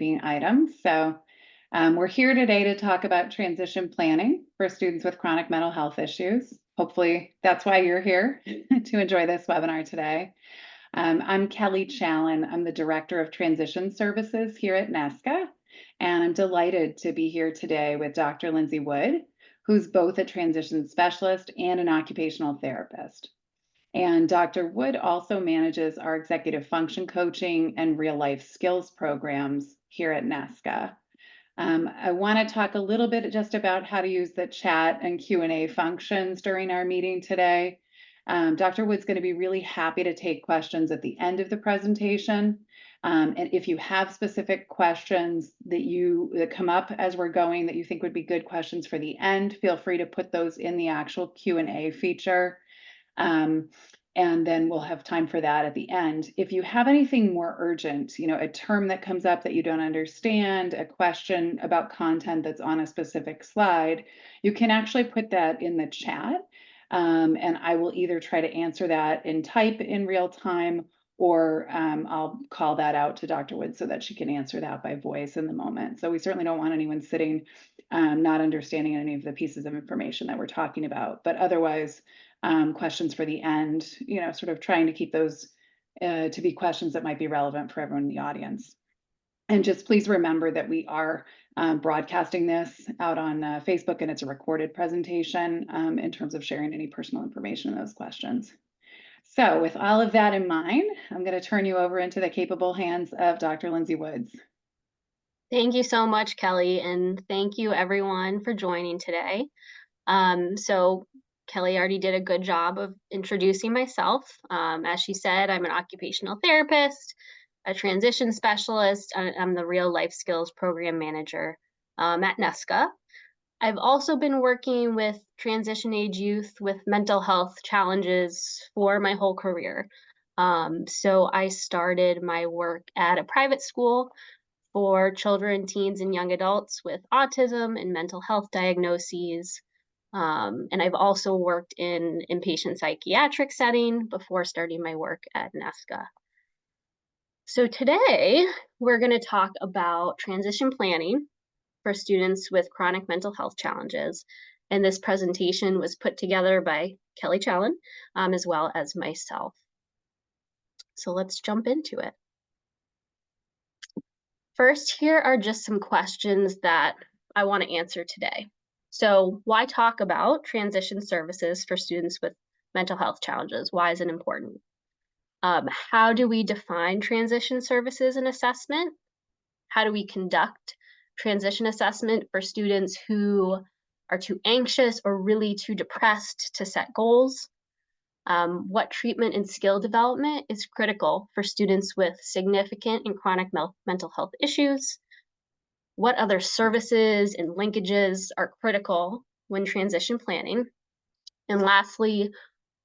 housekeeping items. So we're here today to talk about transition planning for students with chronic mental health issues. Hopefully that's why you're here to enjoy this webinar today. I'm Kelly Challen. I'm the Director of Transition Services here at NESCA, and I'm delighted to be here today with Dr. Lyndsay Wood, who's both a transition specialist and an occupational therapist. And Dr. Wood also manages our executive function coaching and real life skills programs here at NESCA. I want to talk a little bit just about how to use the chat and Q&A functions during our meeting today. Dr. Wood's going to be really happy to take questions at the end of the presentation. And if you have specific questions that come up as we're going that you think would be good questions for the end, feel free to put those in the actual Q&A feature. And then we'll have time for that at the end. If you have anything more urgent, a term that comes up that you don't understand, a question about content that's on a specific slide, you can actually put that in the chat. And I will either try to answer that in type in real time, or I'll call that out to Dr. Wood so that she can answer that by voice in the moment. So we certainly don't want anyone sitting not understanding any of the pieces of information that we're talking about. But otherwise, questions for the end, sort of trying to keep those to be questions that might be relevant for everyone in the audience. And just please remember that we are broadcasting this out on Facebook, and it's a recorded presentation in terms of sharing any personal information in those questions. So with all of that in mind, I'm going to turn you over into the capable hands of Dr. Lyndsay Woods. Thank you so much, Kelly, and thank you everyone for joining today. So Kelly already did a good job of introducing myself. As she said, I'm an occupational therapist, a transition specialist, and I'm the real life skills program manager at NESCA. I've also been working with transition age youth with mental health challenges for my whole career. So I started my work at a private school for children, teens, and young adults with autism and mental health diagnoses. And I've also worked in inpatient psychiatric setting before starting my work at NESCA. So today we're going to talk about transition planning for students with chronic mental health challenges. And this presentation was put together by Kelly Challen, as well as myself. So let's jump into it. First, here are just some questions that I want to answer today. So why talk about transition services for students with mental health challenges? Why is it important? How do we define transition services and assessment? How do we conduct transition assessment for students who are too anxious or really too depressed to set goals? What treatment and skill development is critical for students with significant and chronic mental health issues? What other services and linkages are critical when transition planning? And lastly,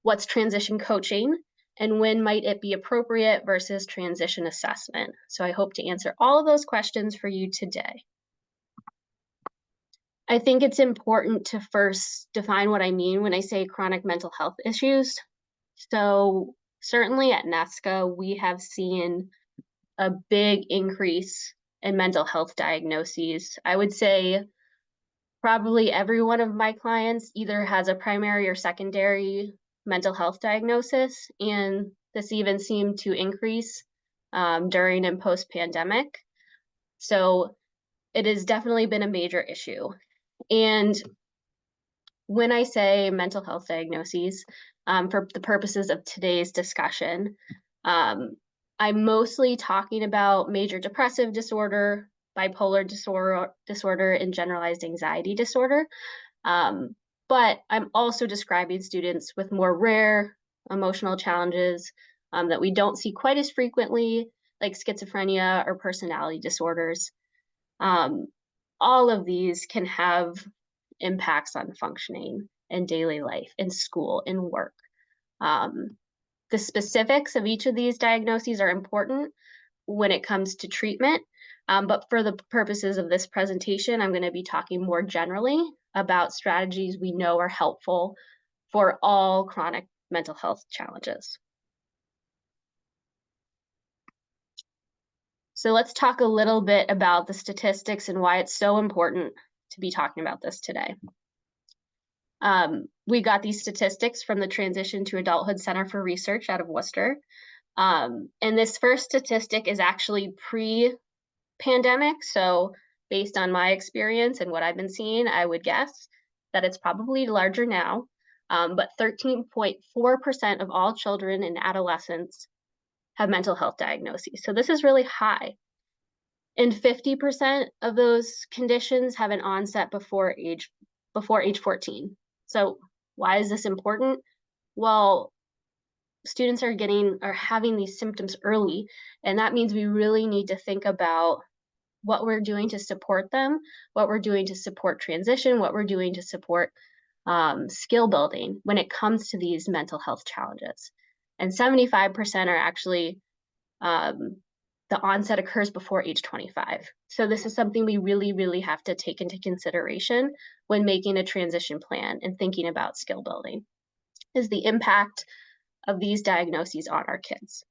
what's transition coaching and when might it be appropriate versus transition assessment? So I hope to answer all of those questions for you today. I think it's important to first define what I mean when I say chronic mental health issues. So certainly at NESCA, we have seen a big increase in mental health diagnoses. I would say probably every one of my clients either has a primary or secondary mental health diagnosis, and this even seemed to increase during and post-pandemic. So it has definitely been a major issue. And when I say mental health diagnoses, for the purposes of today's discussion, I'm mostly talking about major depressive disorder, bipolar disorder, and generalized anxiety disorder. But I'm also describing students with more rare emotional challenges that we don't see quite as frequently, like schizophrenia or personality disorders. All of these can have impacts on functioning in daily life, in school, in work. The specifics of each of these diagnoses are important when it comes to treatment, but for the purposes of this presentation, I'm going to be talking more generally about strategies we know are helpful for all chronic mental health challenges. So let's talk a little bit about the statistics and why it's so important to be talking about this today. We got these statistics from the Transition to Adulthood Center for Research out of Worcester. And this first statistic is actually pre-pandemic. So based on my experience and what I've been seeing, I would guess that it's probably larger now. But 13.4% of all children and adolescents have mental health diagnoses. So this is really high. And 50% of those conditions have an onset before age 14. So why is this important? Well, students are having these symptoms early, and that means we really need to think about what we're doing to support them, what we're doing to support transition, what we're doing to support skill building when it comes to these mental health challenges. And 75% are actually the onset occurs before age 25. So this is something we really, really have to take into consideration when making a transition plan and thinking about skill building, is the impact of these diagnoses on our kids.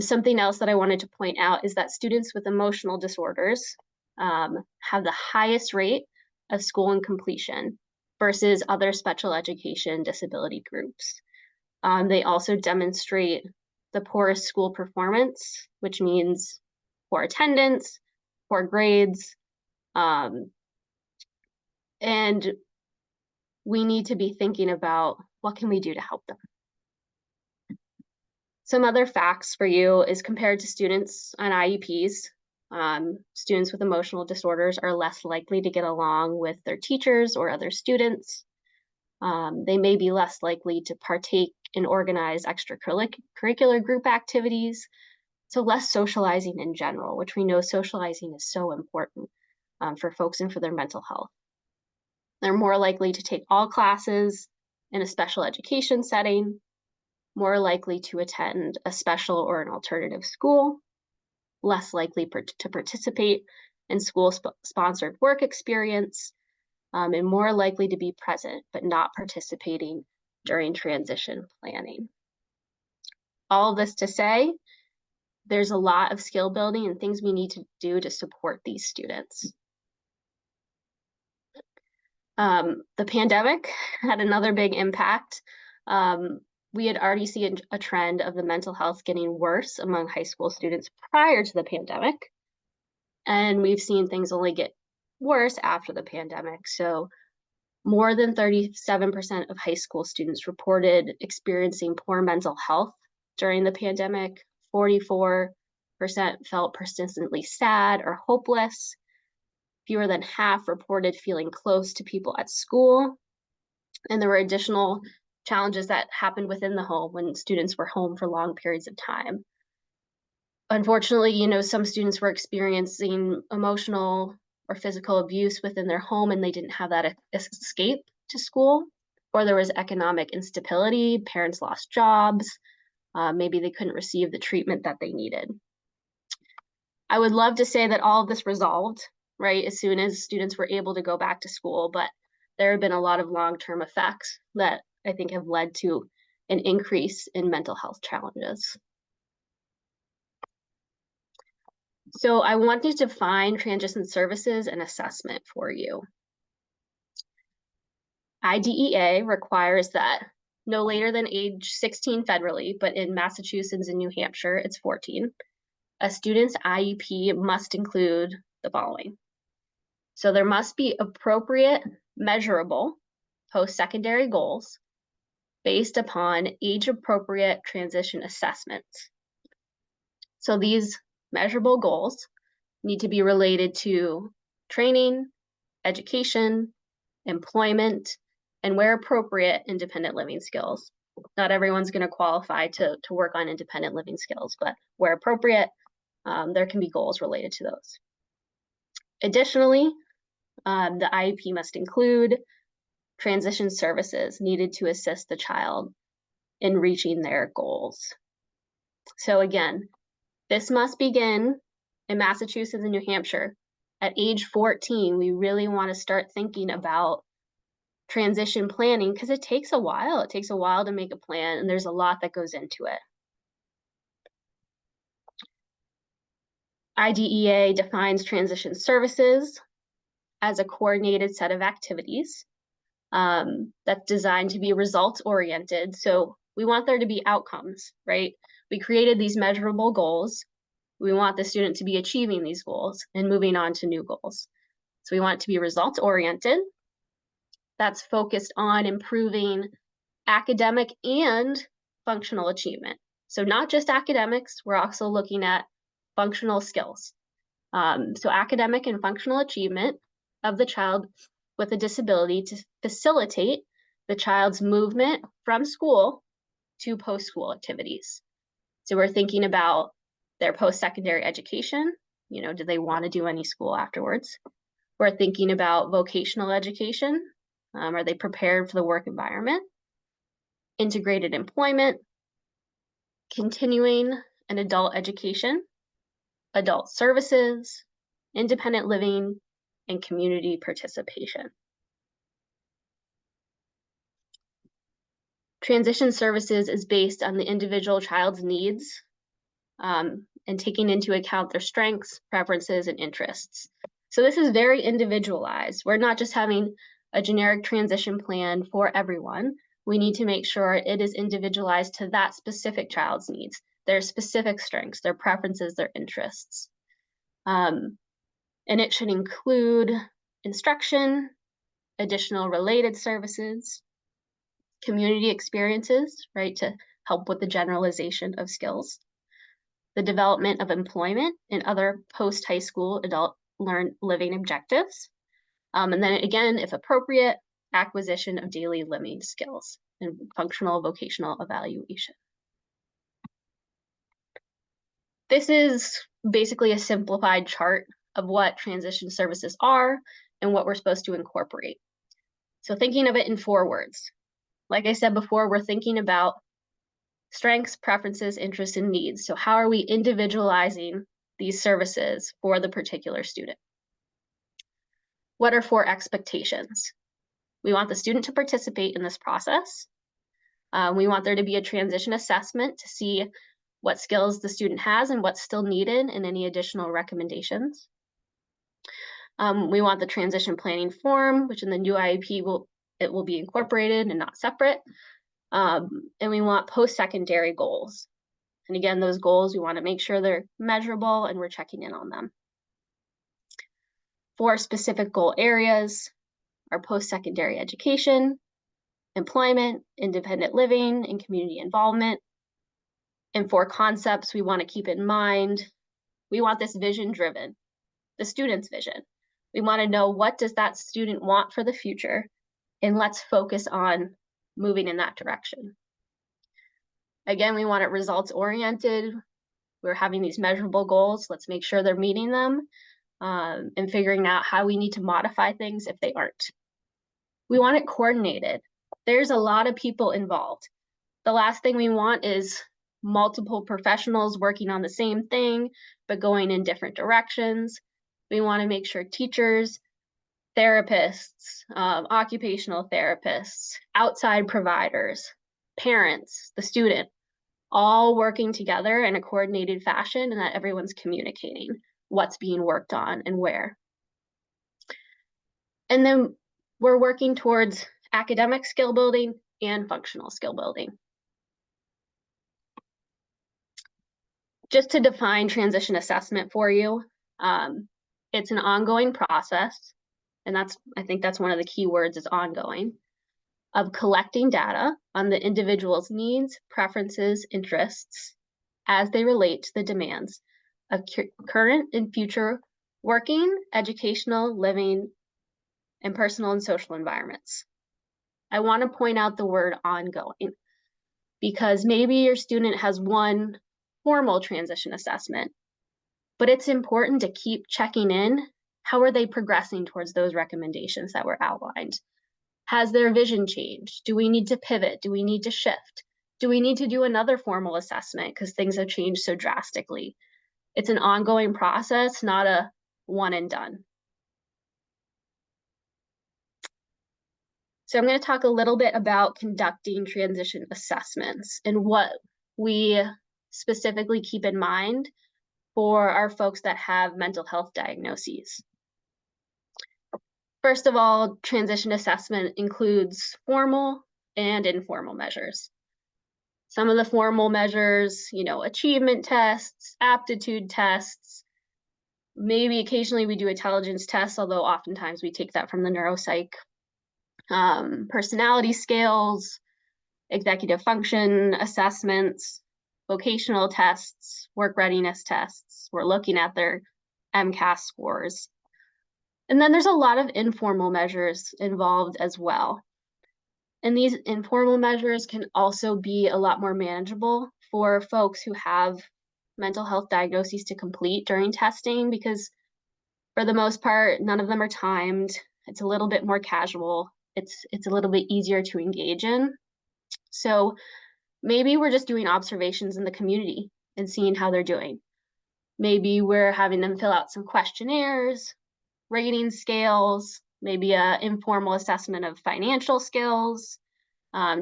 Something else that I wanted to point out is that students with emotional disorders have the highest rate of school incompletion versus other special education disability groups. They also demonstrate the poorest school performance, which means poor attendance, poor grades, and we need to be thinking about what can we do to help them. Some other facts for you is compared to students on IEPs, students with emotional disorders are less likely to get along with their teachers or other students. They may be less likely to partake in organized extracurricular group activities, so less socializing in general, which we know socializing is so important for folks and for their mental health. They're more likely to take all classes in a special education setting, more likely to attend a special or an alternative school, less likely to participate in school-sponsored work experience, and more likely to be present but not participating during transition planning. All of this to say, there's a lot of skill building and things we need to do to support these students. The pandemic had another big impact. We had already seen a trend of the mental health getting worse among high school students prior to the pandemic. And we've seen things only get worse after the pandemic. So more than 37% of high school students reported experiencing poor mental health during the pandemic. 44% felt persistently sad or hopeless. Fewer than half reported feeling close to people at school. And there were additional challenges that happened within the home when students were home for long periods of time. Unfortunately, some students were experiencing emotional or physical abuse within their home and they didn't have that escape to school, or there was economic instability, parents lost jobs, maybe they couldn't receive the treatment that they needed. I would love to say that all of this resolved, right, as soon as students were able to go back to school, but there have been a lot of long-term effects that I think have led to an increase in mental health challenges. So I want to define transition services and assessment for you. IDEA requires that no later than age 16 federally, but in Massachusetts and New Hampshire, it's 14. A student's IEP must include the following. So there must be appropriate, measurable post-secondary goals based upon age-appropriate transition assessments. So these measurable goals need to be related to training, education, employment, and where appropriate, independent living skills. Not everyone's going to qualify to work on independent living skills, but where appropriate, there can be goals related to those. Additionally, the IEP must include transition services needed to assist the child in reaching their goals. So again, this must begin in Massachusetts and New Hampshire. At age 14, we really want to start thinking about transition planning because it takes a while. It takes a while to make a plan, and there's a lot that goes into it. IDEA defines transition services as a coordinated set of activities that's designed to be results oriented. So we want there to be outcomes, right? We created these measurable goals. We want the student to be achieving these goals and moving on to new goals. So we want it to be results oriented. That's focused on improving academic and functional achievement. So not just academics, we're also looking at functional skills. So academic and functional achievement of the child with a disability to facilitate the child's movement from school to post-school activities. So we're thinking about their post-secondary education. Do they want to do any school afterwards? We're thinking about vocational education. Are they prepared for the work environment? Integrated employment, continuing an adult education, adult services, independent living, and community participation. Transition services is based on the individual child's needs and taking into account their strengths, preferences, and interests. So this is very individualized. We're not just having a generic transition plan for everyone. We need to make sure it is individualized to that specific child's needs, their specific strengths, their preferences, their interests. And it should include instruction, additional related services, community experiences, right, to help with the generalization of skills, the development of employment and other post-high school adult living objectives, and then again, if appropriate, acquisition of daily living skills and functional vocational evaluation. This is basically a simplified chart of what transition services are and what we're supposed to incorporate. So thinking of it in 4 words. Like I said before, we're thinking about strengths, preferences, interests, and needs. So how are we individualizing these services for the particular student? What are 4 expectations? We want the student to participate in this process. We want there to be a transition assessment to see what skills the student has and what's still needed and any additional recommendations. We want the transition planning form, which in the new IEP will be incorporated and not separate. And we want post-secondary goals. And again, those goals, we want to make sure they're measurable and we're checking in on them. 4 specific goal areas are post-secondary education, employment, independent living, and community involvement. And 4 concepts we want to keep in mind. We want this vision driven, the student's vision. We want to know, what does that student want for the future? And let's focus on moving in that direction. Again, we want it results oriented. We're having these measurable goals. Let's make sure they're meeting them and figuring out how we need to modify things if they aren't. We want it coordinated. There's a lot of people involved. The last thing we want is multiple professionals working on the same thing, but going in different directions. We want to make sure teachers, therapists, occupational therapists, outside providers, parents, the student, all working together in a coordinated fashion and that everyone's communicating what's being worked on and where. And then we're working towards academic skill building and functional skill building. Just to define transition assessment for you, it's an ongoing process, and I think that's one of the key words is ongoing, of collecting data on the individual's needs, preferences, interests as they relate to the demands of current and future working, educational, living, and personal and social environments. I want to point out the word ongoing because maybe your student has one formal transition assessment, but it's important to keep checking in. How are they progressing towards those recommendations that were outlined? Has their vision changed? Do we need to pivot? Do we need to shift? Do we need to do another formal assessment because things have changed so drastically? It's an ongoing process, not a one and done. So I'm going to talk a little bit about conducting transition assessments and what we specifically keep in mind for our folks that have mental health diagnoses. First of all, transition assessment includes formal and informal measures. Some of the formal measures, achievement tests, aptitude tests, maybe occasionally we do intelligence tests, although oftentimes we take that from the neuropsych. Personality scales, executive function assessments, vocational tests, work readiness tests. We're looking at their MCAS scores. And then there's a lot of informal measures involved as well. And these informal measures can also be a lot more manageable for folks who have mental health diagnoses to complete during testing, because for the most part, none of them are timed. It's a little bit more casual. It's a little bit easier to engage in. So maybe we're just doing observations in the community and seeing how they're doing. Maybe we're having them fill out some questionnaires, rating scales, maybe an informal assessment of financial skills,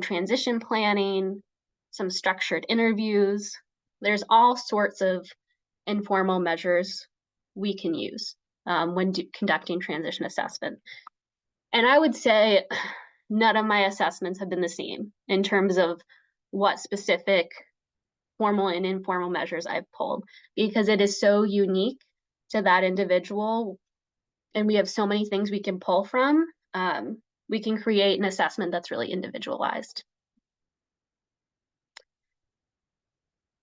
transition planning, some structured interviews. There's all sorts of informal measures we can use when conducting transition assessment. And I would say none of my assessments have been the same in terms of what specific formal and informal measures I've pulled, because it is so unique to that individual. And we have so many things we can pull from. We can create an assessment that's really individualized.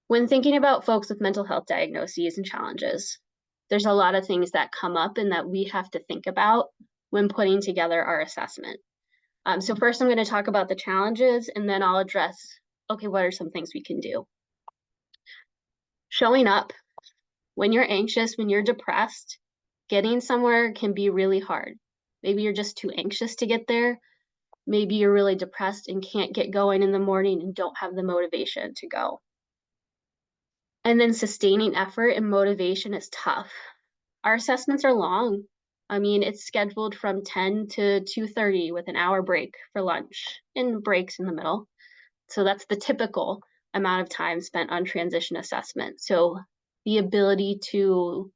When thinking about folks with mental health diagnoses and challenges, there's a lot of things that come up and that we have to think about when putting together our assessment. So first I'm going to talk about the challenges, and then I'll address, okay, what are some things we can do? Showing up when you're anxious, when you're depressed, getting somewhere can be really hard. Maybe you're just too anxious to get there. Maybe you're really depressed and can't get going in the morning and don't have the motivation to go. And then sustaining effort and motivation is tough. Our assessments are long. I mean, it's scheduled from 10 to 2:30 with an hour break for lunch and breaks in the middle. So that's the typical amount of time spent on transition assessment. So the ability to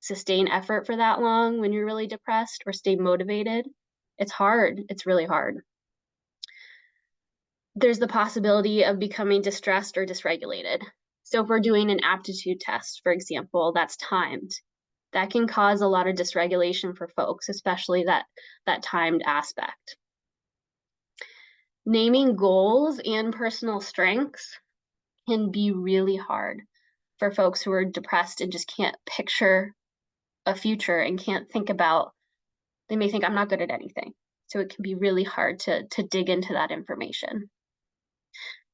sustain effort for that long when you're really depressed or stay motivated, it's hard. It's really hard. There's the possibility of becoming distressed or dysregulated. So if we're doing an aptitude test, for example, that's timed, that can cause a lot of dysregulation for folks, especially that timed aspect. Naming goals and personal strengths can be really hard for folks who are depressed and just can't picture a future and can't think about, they may think I'm not good at anything. So it can be really hard to dig into that information.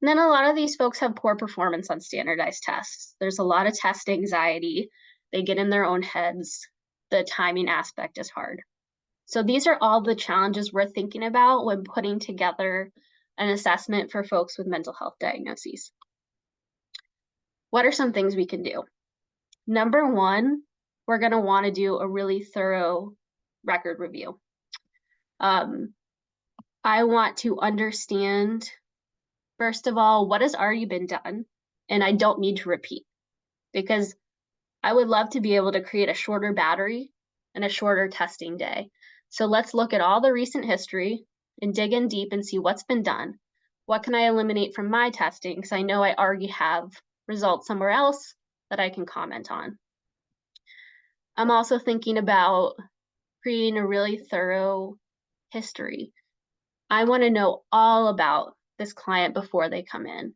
And then a lot of these folks have poor performance on standardized tests. There's a lot of test anxiety. They get in their own heads. The timing aspect is hard. So these are all the challenges we're thinking about when putting together an assessment for folks with mental health diagnoses. What are some things we can do? Number one, we're going to want to do a really thorough record review. I want to understand, first of all, what has already been done, and I don't need to repeat, because I would love to be able to create a shorter battery and a shorter testing day. So let's look at all the recent history and dig in deep and see what's been done. What can I eliminate from my testing? Because I know I already have results somewhere else that I can comment on. I'm also thinking about creating a really thorough history. I want to know all about this client before they come in.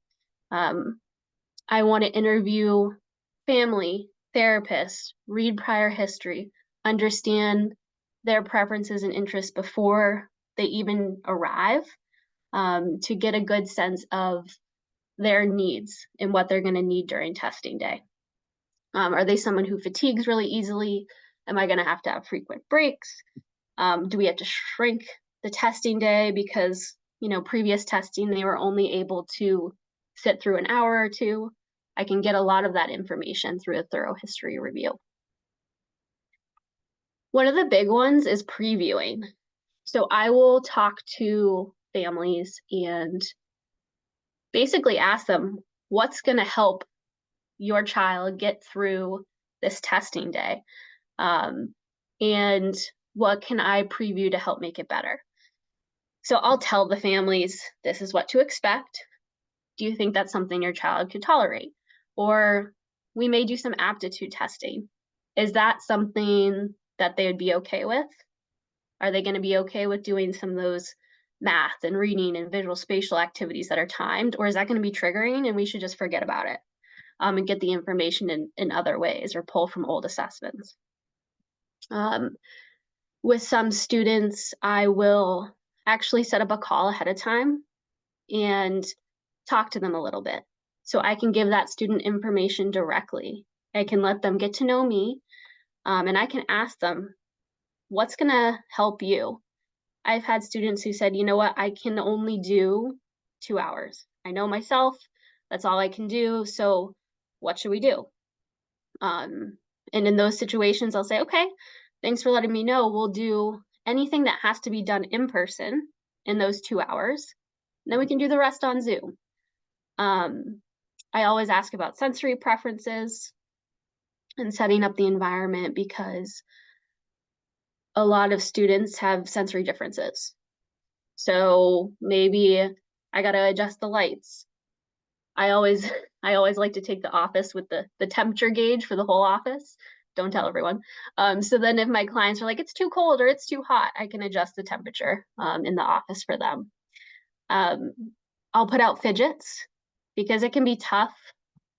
I want to interview family, therapists, read prior history, understand their preferences and interests before they even arrive, to get a good sense of their needs and what they're going to need during testing day. Are they someone who fatigues really easily? Am I going to have frequent breaks? Do we have to shrink the testing day because, previous testing, they were only able to sit through an hour or two? I can get a lot of that information through a thorough history review. One of the big ones is previewing. So I will talk to families and basically ask them, what's going to help your child get through this testing day? And what can I preview to help make it better? So I'll tell the families, this is what to expect. Do you think that's something your child could tolerate? Or we may do some aptitude testing. Is that something that they would be okay with? Are they going to be okay with doing some of those math and reading and visual spatial activities that are timed? Or is that going to be triggering and we should just forget about it and get the information in other ways or pull from old assessments? With some students, I will actually set up a call ahead of time and talk to them a little bit. So I can give that student information directly. I can let them get to know me, and I can ask them, what's going to help you? I've had students who said, you know what, I can only do 2 hours. I know myself, that's all I can do. So what should we do? And in those situations, I'll say, okay, thanks for letting me know. We'll do anything that has to be done in person in those 2 hours. And then we can do the rest on Zoom. I always ask about sensory preferences and setting up the environment because a lot of students have sensory differences. So maybe I gotta adjust the lights. I always like to take the office with the temperature gauge for the whole office. Don't tell everyone. So then if my clients are like, it's too cold or it's too hot, I can adjust the temperature in the office for them. I'll put out fidgets because it can be tough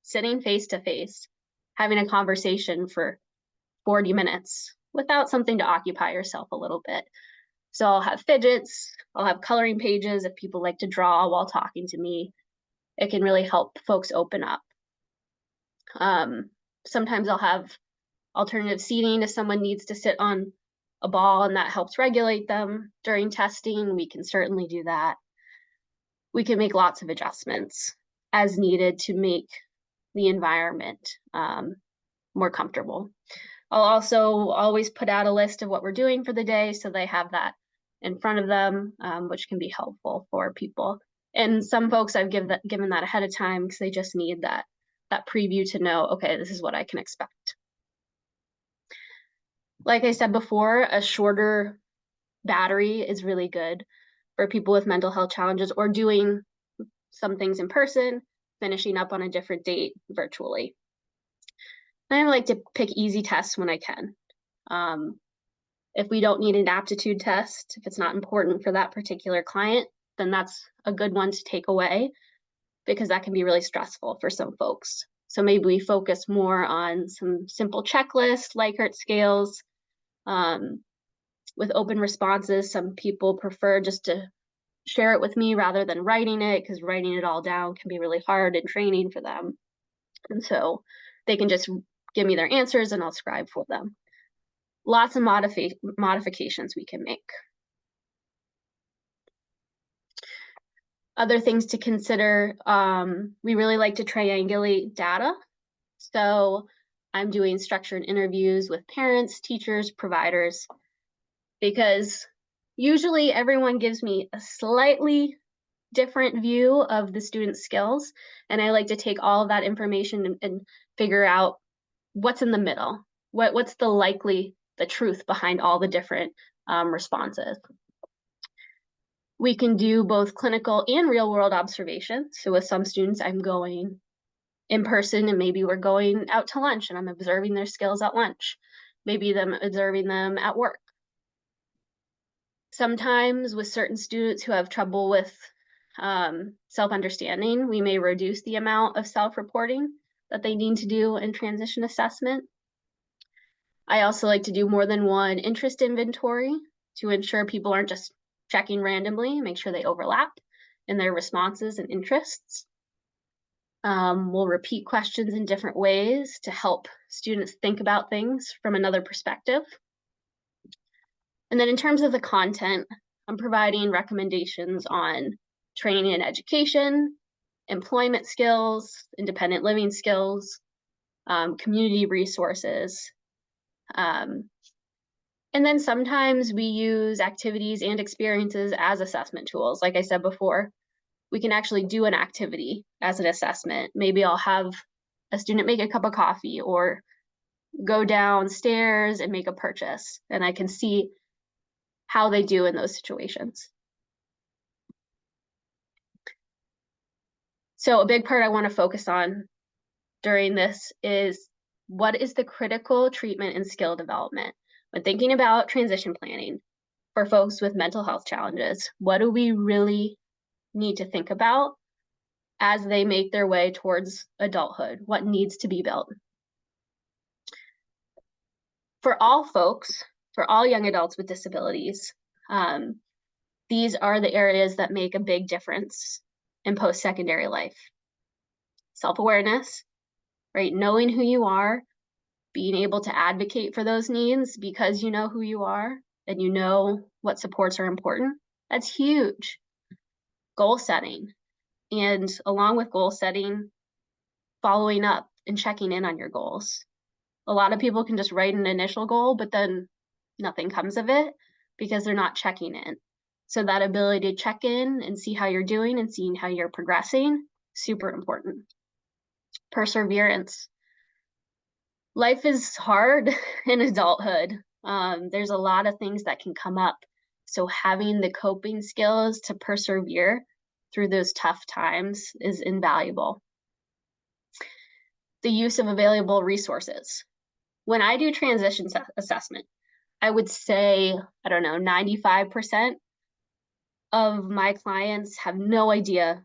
sitting face to face, having a conversation for 40 minutes without something to occupy yourself a little bit. So I'll have fidgets, I'll have coloring pages if people like to draw while talking to me. It can really help folks open up. Sometimes I'll have alternative seating if someone needs to sit on a ball and that helps regulate them during testing. We can certainly do that. We can make lots of adjustments as needed to make the environment more comfortable. I'll also always put out a list of what we're doing for the day so they have that in front of them, which can be helpful for people. And some folks I've given that ahead of time because they just need that preview to know, okay, this is what I can expect. Like I said before, a shorter battery is really good for people with mental health challenges or doing some things in person, finishing up on a different date virtually. I like to pick easy tests when I can. If we don't need an aptitude test, if it's not important for that particular client, then that's a good one to take away because that can be really stressful for some folks. So maybe we focus more on some simple checklists, Likert scales. With open responses, some people prefer just to share it with me rather than writing it because writing it all down can be really hard and training for them. And so they can just give me their answers and I'll scribe for them. Lots of modifications we can make. Other things to consider, we really like to triangulate data. So I'm doing structured interviews with parents, teachers, providers, because usually everyone gives me a slightly different view of the student's skills. And I like to take all of that information and figure out what's in the middle. What's the truth behind all the different responses. We can do both clinical and real world observations. So with some students, I'm going in person and maybe we're going out to lunch and I'm observing their skills at lunch. Maybe them observing them at work. Sometimes with certain students who have trouble with self-understanding, we may reduce the amount of self-reporting that they need to do in transition assessment. I also like to do more than one interest inventory to ensure people aren't just checking randomly, make sure they overlap in their responses and interests. We'll repeat questions in different ways to help students think about things from another perspective. And then in terms of the content, I'm providing recommendations on training and education, employment skills, independent living skills, community resources. And then sometimes we use activities and experiences as assessment tools. Like I said before, we can actually do an activity as an assessment. Maybe I'll have a student make a cup of coffee or go downstairs and make a purchase, and I can see how they do in those situations. So a big part I want to focus on during this is what is the critical treatment and skill development? When thinking about transition planning for folks with mental health challenges, what do we really need to think about as they make their way towards adulthood? What needs to be built? For all folks, for all young adults with disabilities, these are the areas that make a big difference in post-secondary life. Self-awareness, right? Knowing who you are, being able to advocate for those needs because you know who you are and you know what supports are important. That's huge. Goal setting. And along with goal setting, following up and checking in on your goals. A lot of people can just write an initial goal, but then nothing comes of it because they're not checking in. So that ability to check in and see how you're doing and seeing how you're progressing, super important. Perseverance. Life is hard in adulthood. There's a lot of things that can come up. So having the coping skills to persevere through those tough times is invaluable. The use of available resources. When I do transition assessment, I would say, I don't know, 95% of my clients have no idea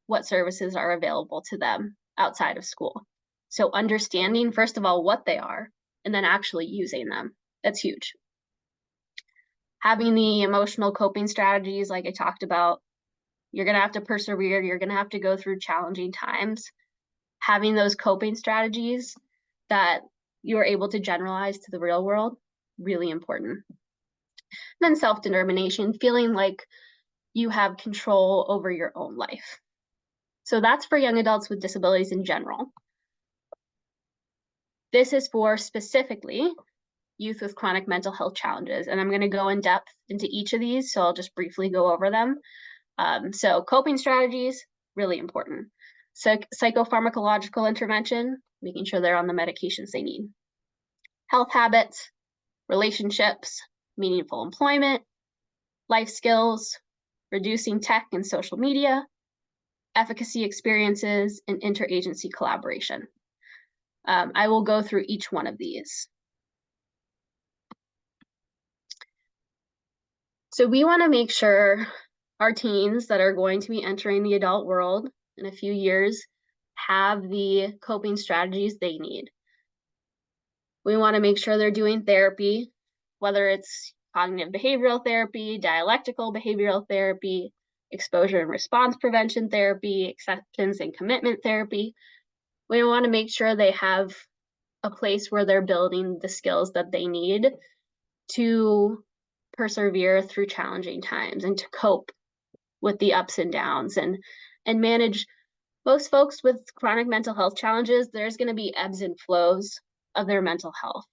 what services are available to them outside of school. So understanding, first of all, what they are, and then actually using them, that's huge. Having the emotional coping strategies, like I talked about, you're gonna have to persevere, you're gonna have to go through challenging times. Having those coping strategies that you are able to generalize to the real world, really important. And then self-determination, feeling like you have control over your own life. So that's for young adults with disabilities in general. This is for specifically youth with chronic mental health challenges, and I'm going to go in depth into each of these, so I'll just briefly go over them. So coping strategies, really important. Psychopharmacological intervention, making sure they're on the medications they need. Health habits, relationships, meaningful employment, life skills, reducing tech and social media, efficacy experiences, and interagency collaboration. I will go through each one of these. So we want to make sure our teens that are going to be entering the adult world in a few years have the coping strategies they need. We want to make sure they're doing therapy, whether it's cognitive behavioral therapy, dialectical behavioral therapy, exposure and response prevention therapy, acceptance and commitment therapy. We want to make sure they have a place where they're building the skills that they need to persevere through challenging times and to cope with the ups and downs and manage. Most folks with chronic mental health challenges, there's going to be ebbs and flows of their mental health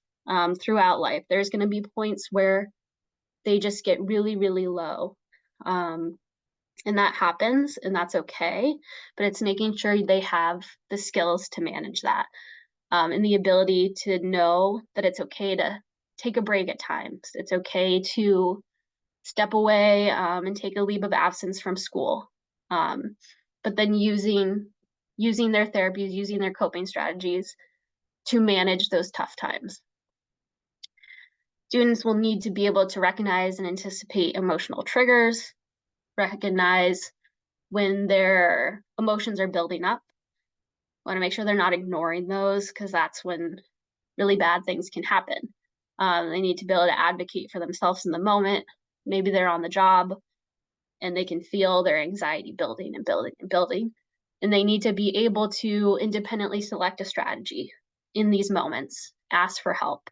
throughout life. There's going to be points where they just get really, really low. And that happens, and that's okay. But it's making sure they have the skills to manage that and the ability to know that it's okay to take a break at times. It's okay to step away and take a leave of absence from school. But then using their therapies, using their coping strategies to manage those tough times. Students will need to be able to recognize and anticipate emotional triggers, recognize when their emotions are building up. Want to make sure they're not ignoring those because that's when really bad things can happen. They need to be able to advocate for themselves in the moment. Maybe they're on the job and they can feel their anxiety building and building and building. And they need to be able to independently select a strategy in these moments, ask for help,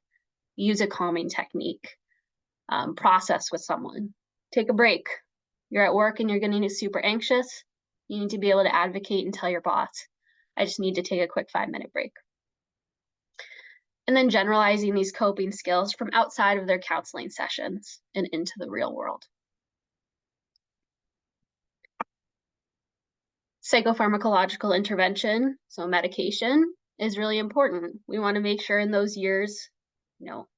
use a calming technique, process with someone, take a break. You're at work and you're getting super anxious. You need to be able to advocate and tell your boss, I just need to take a quick 5-minute break. And then generalizing these coping skills from outside of their counseling sessions and into the real world. Psychopharmacological intervention, so medication, is really important. We want to make sure in those years,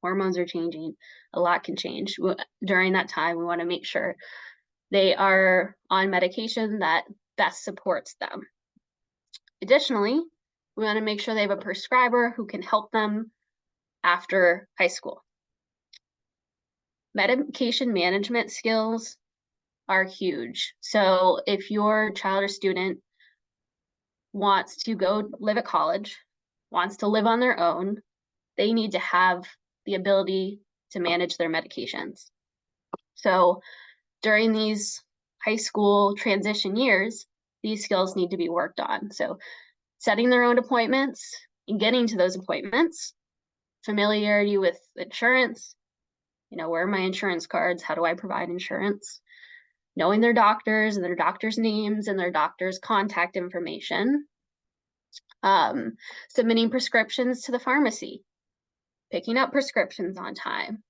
hormones are changing, a lot can change. During that time, we want to make sure they are on medication that best supports them. Additionally, we want to make sure they have a prescriber who can help them after high school. Medication management skills are huge. So if your child or student wants to go live at college, wants to live on their own, they need to have the ability to manage their medications. So during these high school transition years, these skills need to be worked on. So setting their own appointments and getting to those appointments, familiarity with insurance, where are my insurance cards? How do I provide insurance? Knowing their doctors and their doctors' names and their doctors' contact information. Submitting prescriptions to the pharmacy, picking up prescriptions on time,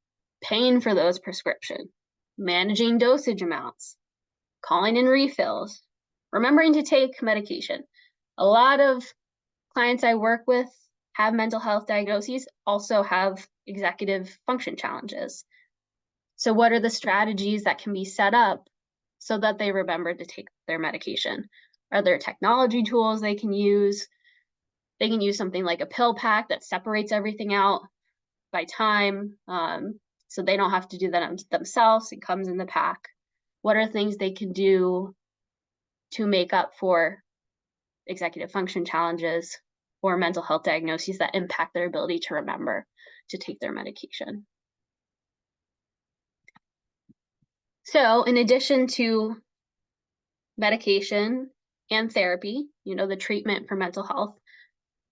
paying for those prescriptions, managing dosage amounts, calling in refills, remembering to take medication. A lot of clients I work with have mental health diagnoses, also have executive function challenges. So what are the strategies that can be set up so that they remember to take their medication? Are there technology tools they can use? They can use something like a pill pack that separates everything out by time, so they don't have to do that themselves. It comes in the pack. What are things they can do to make up for executive function challenges or mental health diagnoses that impact their ability to remember to take their medication? So in addition to medication and therapy, the treatment for mental health,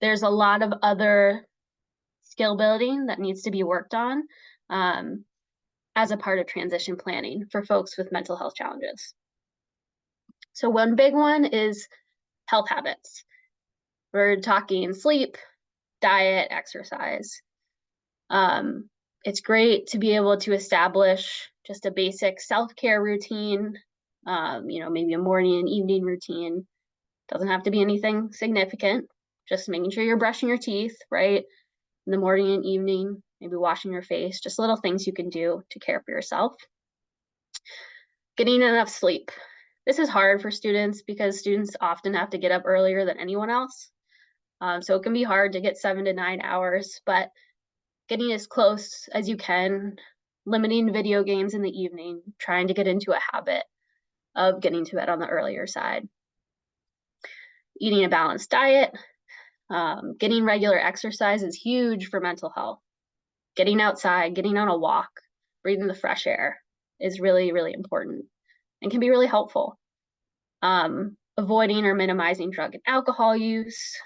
there's a lot of other skill building that needs to be worked on as a part of transition planning for folks with mental health challenges. So one big one is health habits. We're talking sleep, diet, exercise. It's great to be able to establish just a basic self-care routine, maybe a morning and evening routine. Doesn't have to be anything significant, just making sure you're brushing your teeth, right? In the morning and evening, maybe washing your face, just little things you can do to care for yourself. Getting enough sleep. This is hard for students because students often have to get up earlier than anyone else. So it can be hard to get 7 to 9 hours, but getting as close as you can, limiting video games in the evening, trying to get into a habit of getting to bed on the earlier side. Eating a balanced diet, getting regular exercise is huge for mental health. Getting outside, getting on a walk, breathing the fresh air is really, really important and can be really helpful. Avoiding or minimizing drug and alcohol use,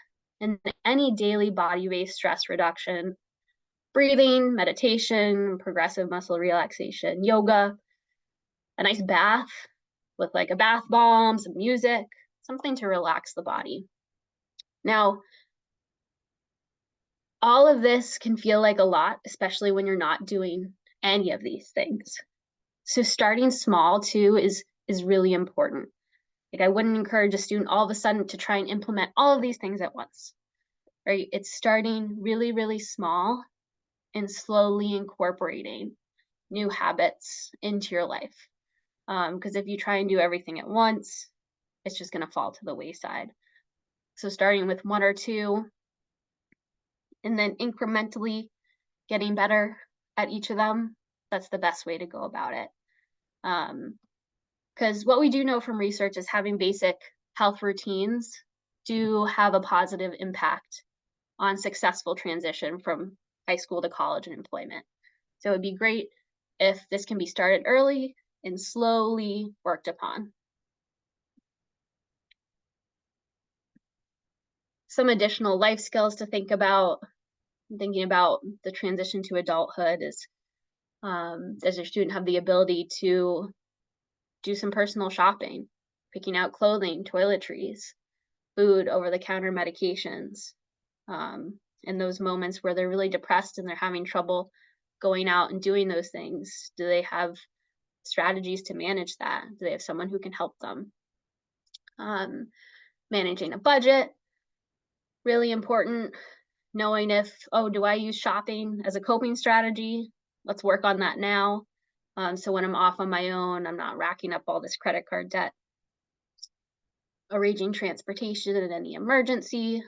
and any daily body-based stress reduction, breathing, meditation, progressive muscle relaxation, yoga, a nice bath with like a bath bomb, some music, something to relax the body. Now, all of this can feel like a lot, especially when you're not doing any of these things. So starting small too is really important. Like I wouldn't encourage a student all of a sudden to try and implement all of these things at once, right? It's starting really, really small and slowly incorporating new habits into your life. Because if you try and do everything at once, it's just going to fall to the wayside. So starting with 1 or 2, and then incrementally getting better at each of them, that's the best way to go about it. Because what we do know from research is having basic health routines do have a positive impact on successful transition from high school to college and employment. So it'd be great if this can be started early and slowly worked upon. Some additional life skills to think about, thinking about the transition to adulthood is, does your student have the ability to do some personal shopping, picking out clothing, toiletries, food, over-the-counter medications, in those moments where they're really depressed and they're having trouble going out and doing those things? Do they have strategies to manage that? Do they have someone who can help them? Managing a budget, Really important knowing if, oh, do I use shopping as a coping strategy? Let's work on that now. So when I'm off on my own, I'm not racking up all this credit card debt. Arranging transportation in any emergency,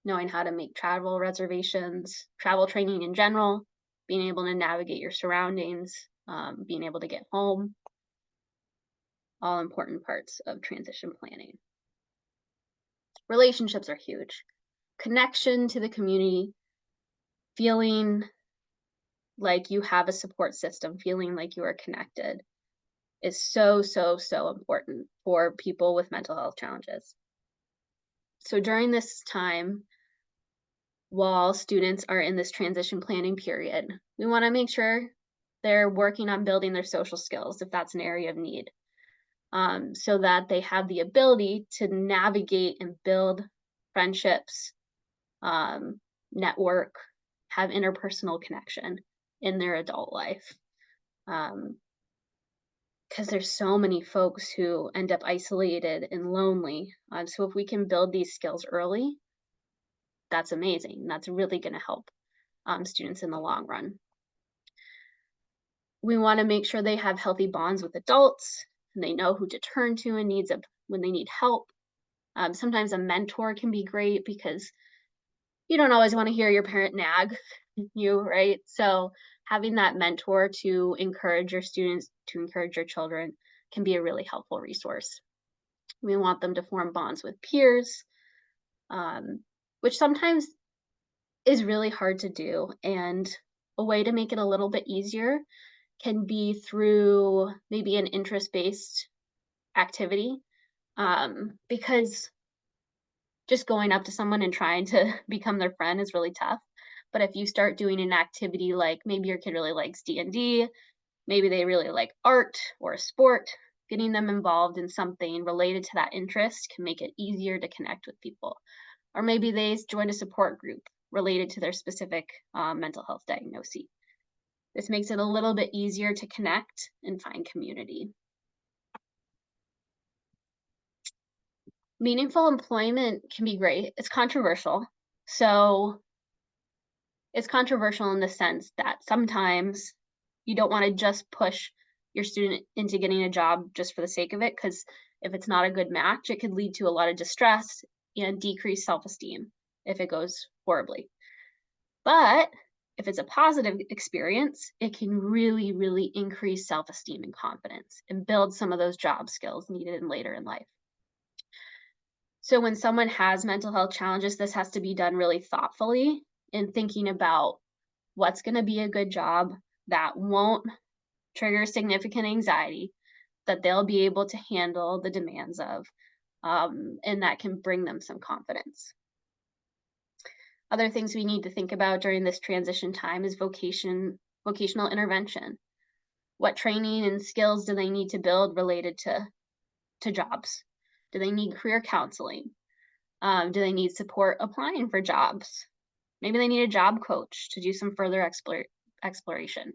knowing how to make travel reservations, travel training in general, being able to navigate your surroundings, being able to get home, all important parts of transition planning. Relationships are huge. Connection to the community, feeling like you have a support system, feeling like you are connected is so, so, so important for people with mental health challenges. So during this time, while students are in this transition planning period, we want to make sure they're working on building their social skills if that's an area of need, so that they have the ability to navigate and build friendships, network, have interpersonal connection in their adult life. Because there's so many folks who end up isolated and lonely. So if we can build these skills early, that's amazing. That's really going to help students in the long run. We want to make sure they have healthy bonds with adults and they know who to turn to in needs of when they need help. Sometimes a mentor can be great because you don't always want to hear your parent nag you, right? So having that mentor to encourage your students, to encourage your children can be a really helpful resource. We want them to form bonds with peers, which sometimes is really hard to do. And a way to make it a little bit easier can be through maybe an interest-based activity, because just going up to someone and trying to become their friend is really tough. But if you start doing an activity like maybe your kid really likes D&D, maybe they really like art or a sport, getting them involved in something related to that interest can make it easier to connect with people. Or maybe they join a support group related to their specific mental health diagnosis. This makes it a little bit easier to connect and find community. Meaningful employment can be great. It's controversial. So it's controversial in the sense that sometimes you don't want to just push your student into getting a job just for the sake of it, because if it's not a good match, it could lead to a lot of distress and decreased self-esteem if it goes horribly. But if it's a positive experience, it can really, really increase self-esteem and confidence and build some of those job skills needed later in life. So when someone has mental health challenges, this has to be done really thoughtfully in thinking about what's going to be a good job that won't trigger significant anxiety, that they'll be able to handle the demands of, and that can bring them some confidence. Other things we need to think about during this transition time is vocational intervention. What training and skills do they need to build related to jobs? Do they need career counseling? Do they need support applying for jobs? Maybe they need a job coach to do some further exploration.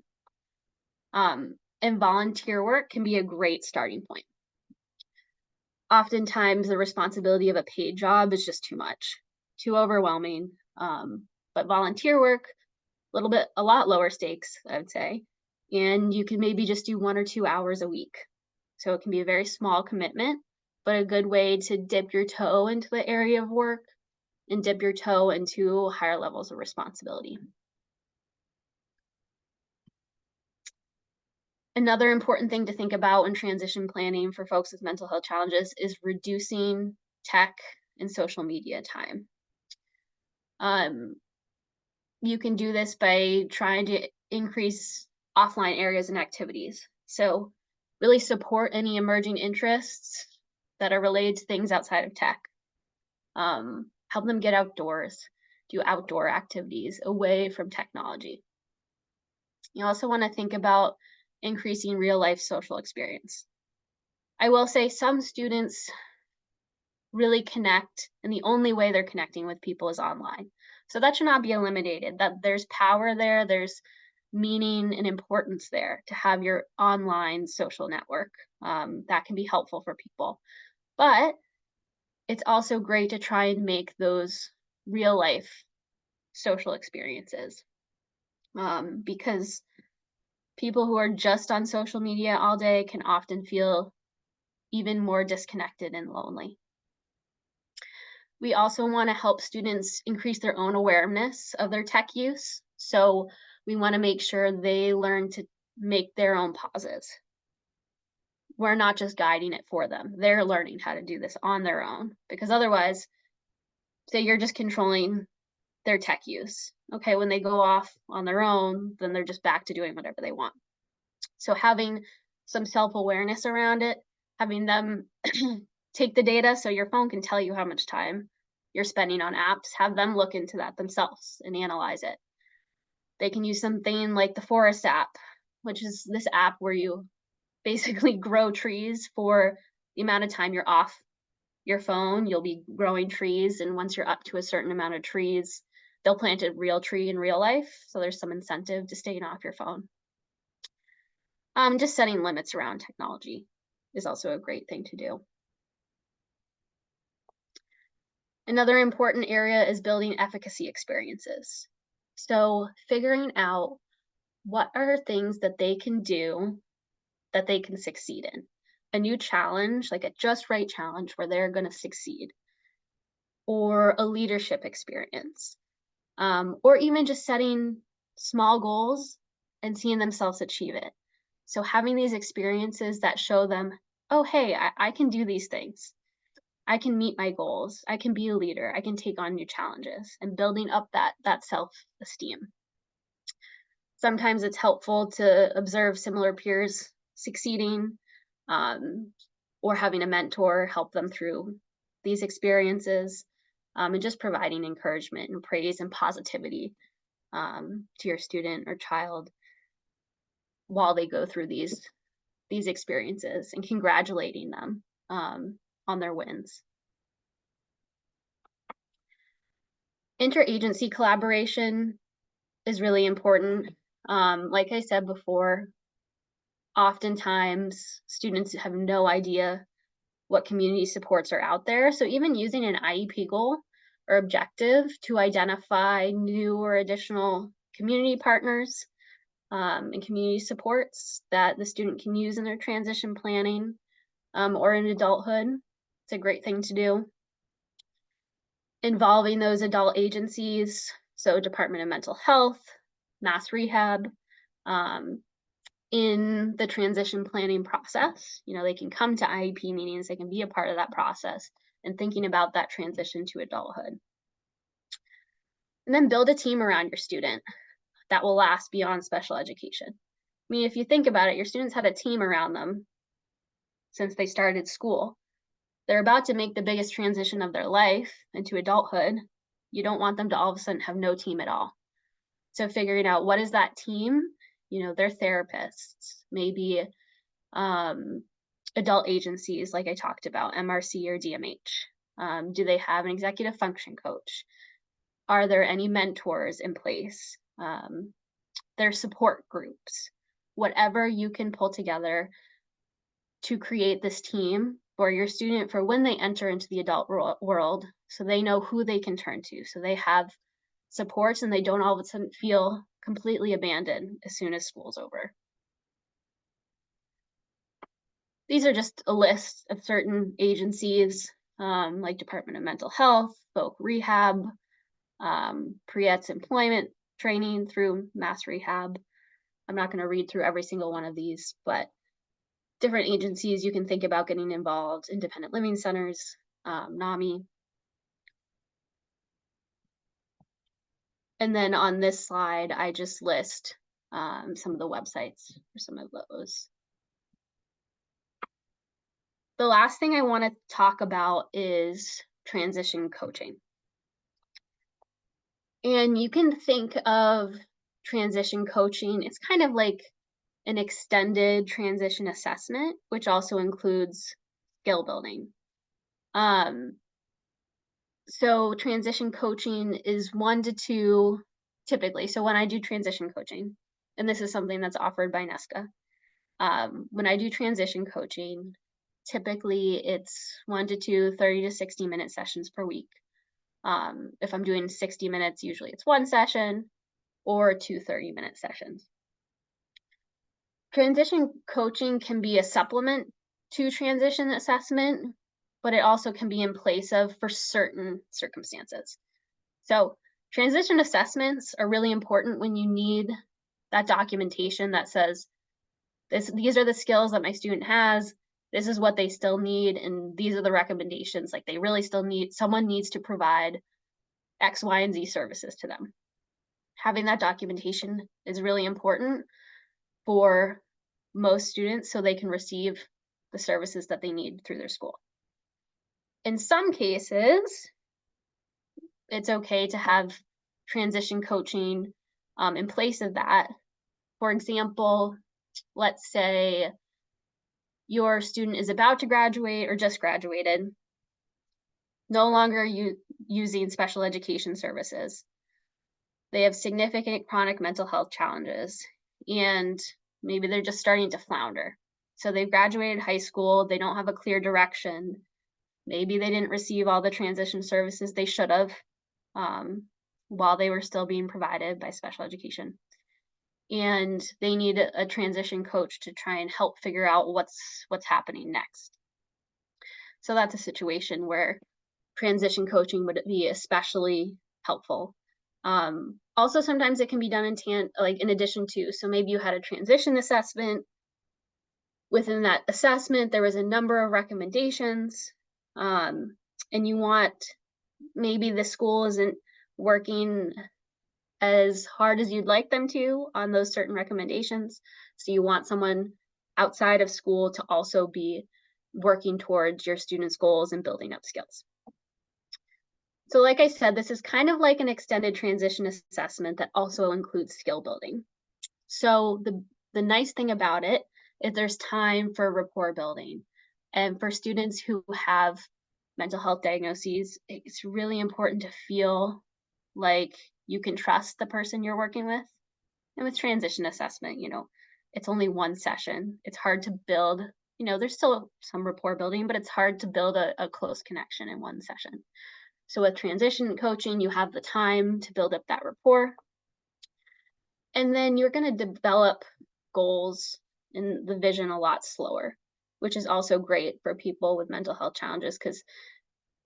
And volunteer work can be a great starting point. Oftentimes, the responsibility of a paid job is just too much, too overwhelming. But volunteer work, a lot lower stakes, I would say. And you can maybe just do 1 or 2 hours a week. So it can be a very small commitment, but a good way to dip your toe into the area of work and dip your toe into higher levels of responsibility. Another important thing to think about when transition planning for folks with mental health challenges is reducing tech and social media time. You can do this by trying to increase offline areas and activities. So really support any emerging interests that are related to things outside of tech. Help them get outdoors, do outdoor activities away from technology. You also want to think about increasing real life social experience. I will say some students really connect, and the only way they're connecting with people is online. So that should not be eliminated, that there's power there, there's meaning and importance there to have your online social network. That can be helpful for people. But it's also great to try and make those real life social experiences. Because people who are just on social media all day can often feel even more disconnected and lonely. We also want to help students increase their own awareness of their tech use. So we want to make sure they learn to make their own pauses. We're not just guiding it for them. They're learning how to do this on their own, because otherwise, say you're just controlling their tech use. Okay, when they go off on their own, then they're just back to doing whatever they want. So having some self-awareness around it, having them take the data so your phone can tell you how much time you're spending on apps, have them look into that themselves and analyze it. They can use something like the Forest app, which is this app where you basically grow trees for the amount of time you're off your phone. You'll be growing trees, and once you're up to a certain amount of trees, they'll plant a real tree in real life. So there's some incentive to staying off your phone. Just setting limits around technology is also a great thing to do. Another important area is building efficacy experiences. So figuring out what are things that they can do that they can succeed in. A new challenge, like a just right challenge where they're going to succeed, or a leadership experience, or even just setting small goals and seeing themselves achieve it. So having these experiences that show them, oh, hey, I can do these things. I can meet my goals. I can be a leader. I can take on new challenges, and building up that self-esteem. Sometimes it's helpful to observe similar peers succeeding, or having a mentor help them through these experiences, and just providing encouragement and praise and positivity to your student or child while they go through these experiences, and congratulating them on their wins. Interagency collaboration is really important. Like I said before, oftentimes students have no idea what community supports are out there. So even using an IEP goal or objective to identify new or additional community partners and community supports that the student can use in their transition planning or in adulthood, it's a great thing to do. Involving those adult agencies, so Department of Mental Health, Mass Rehab, in the transition planning process. You know, they can come to IEP meetings, they can be a part of that process and thinking about that transition to adulthood. And then build a team around your student that will last beyond special education. I mean, if you think about it, your students had a team around them since they started school. They're about to make the biggest transition of their life into adulthood. You don't want them to all of a sudden have no team at all. So figuring out what is that team, you know, they're therapists, maybe adult agencies like I talked about, MRC or DMH. Do they have an executive function coach? Are there any mentors in place? Their support groups, whatever you can pull together to create this team for your student for when they enter into the adult world, so they know who they can turn to, so they have supports and they don't all of a sudden feel completely abandoned as soon as school's over. These are just a list of certain agencies like Department of Mental Health, Folk Rehab, Priet's employment training through Mass Rehab. I'm not going to read through every single one of these, but different agencies you can think about getting involved, independent living centers, NAMI. And then on this slide, I just list some of the websites for some of those. The last thing I want to talk about is transition coaching. And you can think of transition coaching, it's kind of like an extended transition assessment, which also includes skill building. So transition coaching is 1 to 2 typically. So when I do transition coaching, and this is something that's offered by NESCA, when I do transition coaching, typically it's 1 to 2 30 to 60 minute sessions per week. If I'm doing 60 minutes, usually it's one session or two 30-minute sessions. Transition coaching can be a supplement to transition assessment, but it also can be in place of for certain circumstances. So transition assessments are really important when you need that documentation that says, these are the skills that my student has, this is what they still need, and these are the recommendations. Like, they really still need, someone needs to provide X, Y, and Z services to them. Having that documentation is really important for most students so they can receive the services that they need through their school. In some cases, it's okay to have transition coaching in place of that. For example, let's say your student is about to graduate or just graduated, no longer using special education services. They have significant chronic mental health challenges, and maybe they're just starting to flounder. So they've graduated high school, they don't have a clear direction. Maybe they didn't receive all the transition services they should have while they were still being provided by special education. And they need a transition coach to try and help figure out what's happening next. So that's a situation where transition coaching would be especially helpful. Also, sometimes it can be done in addition to. So maybe you had a transition assessment. Within that assessment, there was a number of recommendations, and you want, maybe the school isn't working as hard as you'd like them to on those certain recommendations. So you want someone outside of school to also be working towards your students' goals and building up skills. So like I said, this is kind of like an extended transition assessment that also includes skill building. So the nice thing about it is there's time for rapport building. And for students who have mental health diagnoses, it's really important to feel like you can trust the person you're working with. And with transition assessment, it's only one session. It's hard to build, there's still some rapport building, but it's hard to build a close connection in one session. So with transition coaching, you have the time to build up that rapport. And then you're going to develop goals and the vision a lot slower, which is also great for people with mental health challenges because,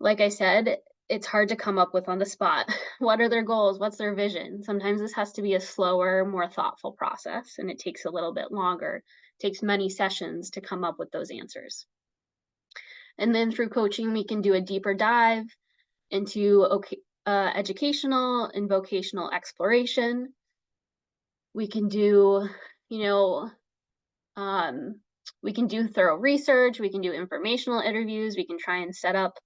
like I said, it's hard to come up with on the spot. What are their goals? What's their vision? Sometimes this has to be a slower, more thoughtful process, and it takes a little bit longer. It takes many sessions to come up with those answers. And then through coaching, we can do a deeper dive into educational and vocational exploration. We can do, we can do thorough research. We can do informational interviews. We can try and set up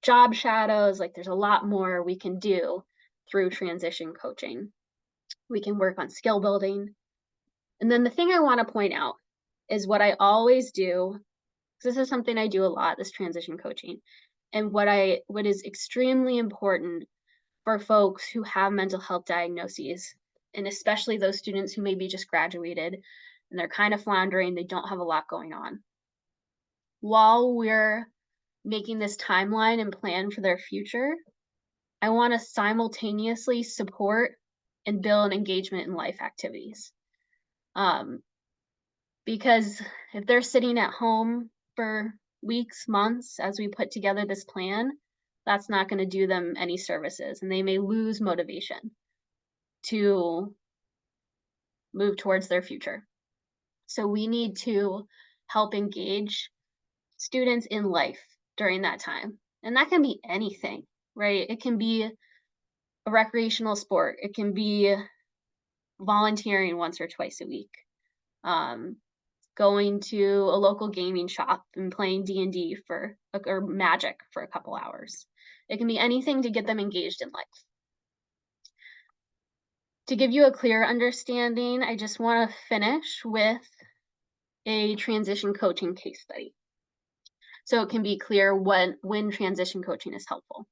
job shadows. Like, there's a lot more we can do through transition coaching. We can work on skill building. And then the thing I want to point out is what I always do, because this is something I do a lot, this transition coaching, and what is extremely important for folks who have mental health diagnoses, and especially those students who maybe just graduated and they're kind of floundering, they don't have a lot going on. While we're making this timeline and plan for their future, I want to simultaneously support and build engagement in life activities. Because if they're sitting at home for weeks, months, as we put together this plan, that's not going to do them any services, and they may lose motivation to move towards their future. So we need to help engage students in life during that time. And that can be anything, right? It can be a recreational sport. It can be volunteering once or twice a week. Going to a local gaming shop and playing D&D or Magic for a couple hours. It can be anything to get them engaged in life. To give you a clear understanding, I just want to finish with a transition coaching case study, so it can be clear when transition coaching is helpful.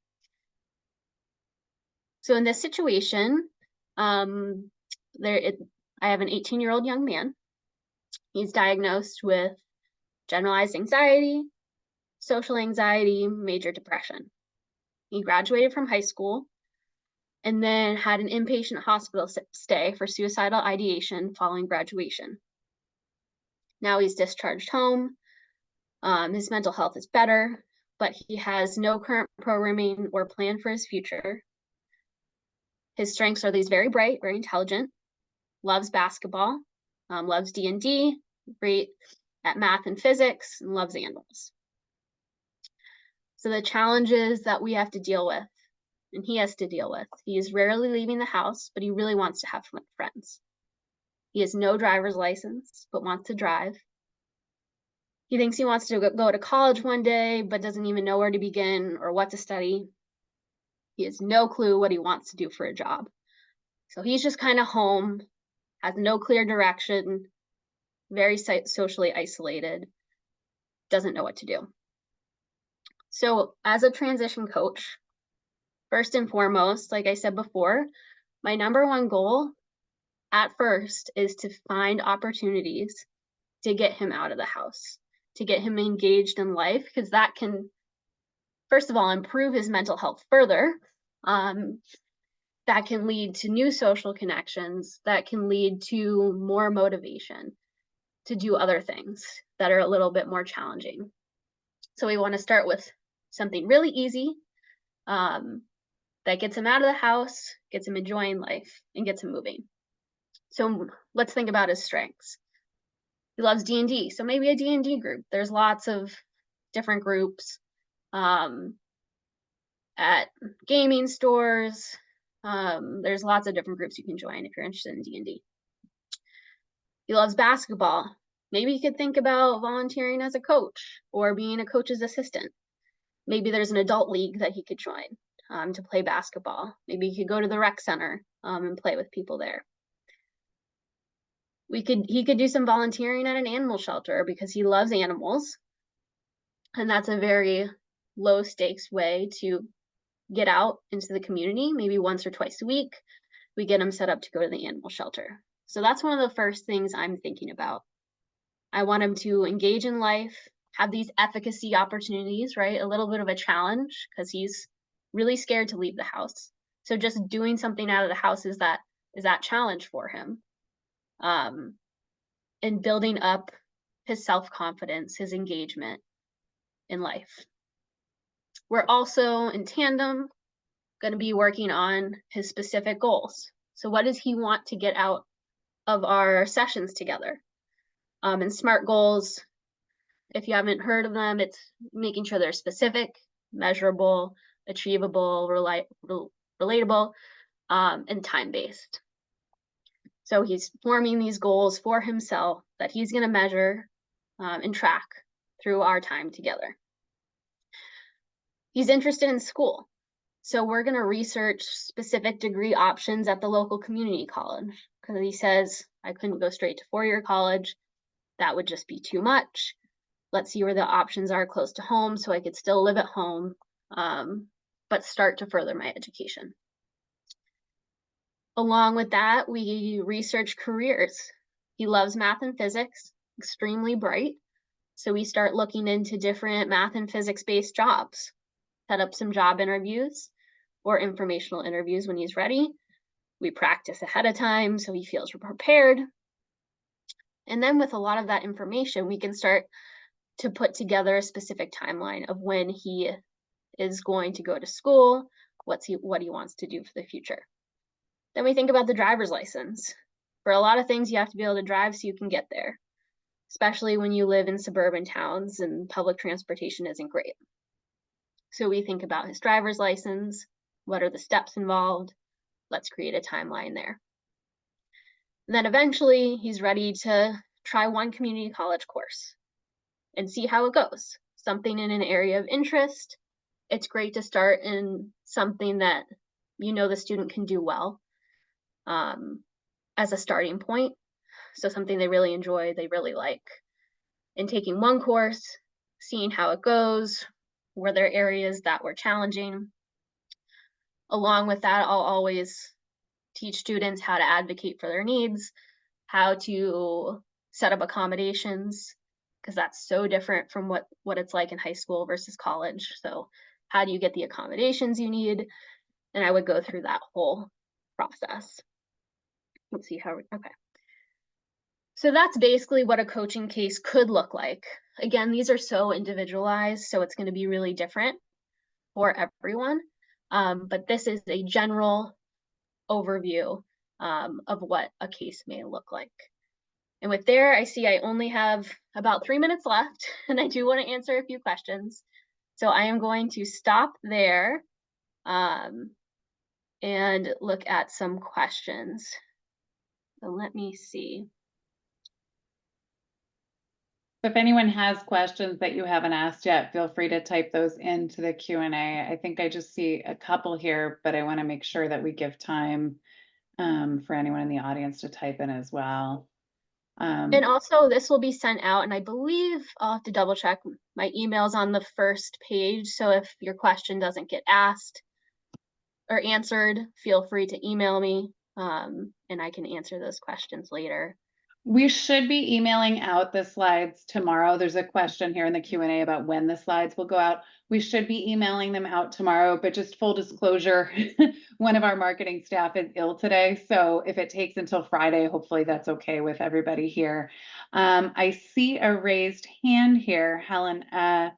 So in this situation, I have an 18-year-old young man. He's diagnosed with generalized anxiety, social anxiety, major depression. He graduated from high school and then had an inpatient hospital stay for suicidal ideation following graduation. Now he's discharged home. His mental health is better, but he has no current programming or plan for his future. His strengths are that he's very bright, very intelligent, loves basketball, loves D&D, great at math and physics, and loves animals. So the challenges that we have to deal with, and he has to deal with, he is rarely leaving the house, but he really wants to have fun with friends. He has no driver's license, but wants to drive. He thinks he wants to go to college one day, but doesn't even know where to begin or what to study. He has no clue what he wants to do for a job. So he's just kind of home, has no clear direction, very socially isolated, doesn't know what to do. So as a transition coach, first and foremost, like I said before, my number one goal at first is to find opportunities to get him out of the house, to get him engaged in life, because that can, first of all, improve his mental health further. That can lead to new social connections, that can lead to more motivation to do other things that are a little bit more challenging. So we want to start with something really easy that gets him out of the house, gets him enjoying life, and gets him moving. So let's think about his strengths. He loves D&D, so maybe a D&D group. There's lots of different groups at gaming stores. There's lots of different groups you can join if you're interested in D&D. He loves basketball. Maybe you could think about volunteering as a coach or being a coach's assistant. Maybe there's an adult league that he could join to play basketball. Maybe he could go to the rec center and play with people there. He could do some volunteering at an animal shelter because he loves animals. And that's a very low stakes way to get out into the community. Maybe once or twice a week, we get him set up to go to the animal shelter. So that's one of the first things I'm thinking about. I want him to engage in life, have these efficacy opportunities, right? A little bit of a challenge because he's really scared to leave the house. So just doing something out of the house is that challenge for him. And building up his self-confidence, his engagement in life. We're also in tandem going to be working on his specific goals. So what does he want to get out of our sessions together? And SMART goals, if you haven't heard of them, it's making sure they're specific, measurable, achievable, relatable, and time-based. So he's forming these goals for himself that he's going to measure and track through our time together. He's interested in school. So we're going to research specific degree options at the local community college because he says, I couldn't go straight to four-year college. That would just be too much. Let's see where the options are close to home so I could still live at home, but start to further my education. Along with that, we research careers. He loves math and physics, extremely bright. So we start looking into different math and physics-based jobs, set up some job interviews or informational interviews when he's ready. We practice ahead of time so he feels prepared. And then with a lot of that information, we can start to put together a specific timeline of when he is going to go to school, what he wants to do for the future. Then we think about the driver's license. For a lot of things, you have to be able to drive so you can get there, especially when you live in suburban towns and public transportation isn't great. So we think about his driver's license, what are the steps involved? Let's create a timeline there. And then eventually he's ready to try one community college course and see how it goes. Something in an area of interest. It's great to start in something that you know the student can do well as a starting point. So something they really enjoy, they really like. And taking one course, seeing how it goes, were there areas that were challenging. Along with that, I'll always teach students how to advocate for their needs, how to set up accommodations, because that's so different from what it's like in high school versus college. So How do you get the accommodations you need? And I would go through that whole process. Let's see how, okay. So that's basically what a coaching case could look like. Again, these are so individualized, so it's going to be really different for everyone. But this is a general overview of what a case may look like. And with there, I see I only have about 3 minutes left, and I do want to answer a few questions. So I am going to stop there and look at some questions. So let me see. If anyone has questions that you haven't asked yet, feel free to type those into the Q&A. I think I just see a couple here, but I want to make sure that we give time for anyone in the audience to type in as well. And also, this will be sent out, and I believe I'll have to double check. My email's on the first page, so if your question doesn't get asked or answered, feel free to email me, and I can answer those questions later. We should be emailing out the slides tomorrow. There's a question here in the Q&A about when the slides will go out. We should be emailing them out tomorrow, but just full disclosure, one of our marketing staff is ill today. So if it takes until Friday, hopefully that's okay with everybody here. I see a raised hand here, Helen. I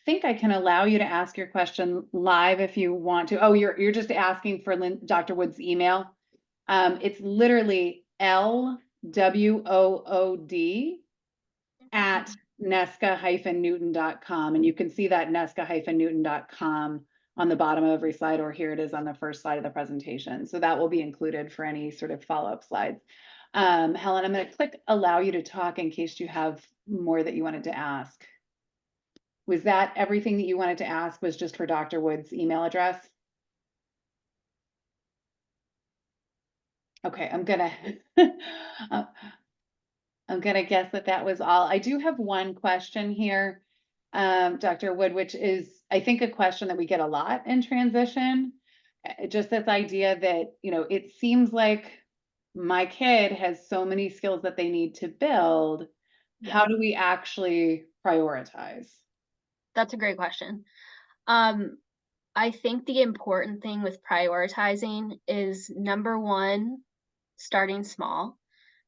think I can allow you to ask your question live if you want to. Oh, you're just asking for Dr. Wood's email. It's literally LWOOD at nesca-newton.com. And you can see that nesca-newton.com on the bottom of every slide, or here it is on the first slide of the presentation. So that will be included for any sort of follow-up slides. Helen, I'm going to click allow you to talk in case you have more that you wanted to ask. Was that everything that you wanted to ask was just for Dr. Wood's email address? Okay, I'm gonna guess that that was all. I do have one question here, Dr. Wood, which is, I think, a question that we get a lot in transition. Just this idea that, you know, it seems like my kid has so many skills that they need to build. Yeah. How do we actually prioritize? That's a great question. I think the important thing with prioritizing is, number one, starting small,